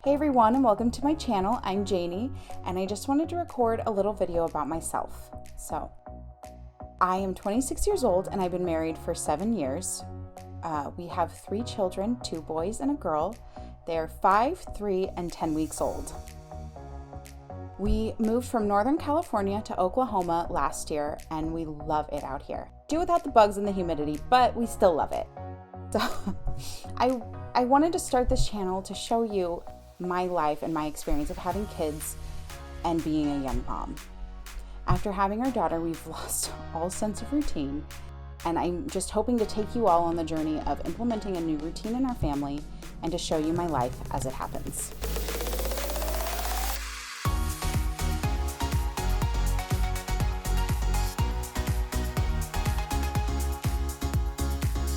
Hey everyone, and welcome to my channel. I'm Janie, and I just wanted to record a little video about myself. So, I am 26 years old and I've been married for 7 years. We have 3 children, 2 boys and a girl. They're 5, 3, and 10 weeks old. We moved from Northern California to Oklahoma last year, and we love it out here. Do without the bugs and the humidity, but we still love it. So, I wanted to start this channel to show you my life and my experience of having kids and being a young mom. After having our daughter, we've lost all sense of routine, and I'm just hoping to take you all on the journey of implementing a new routine in our family and to show you my life as it happens.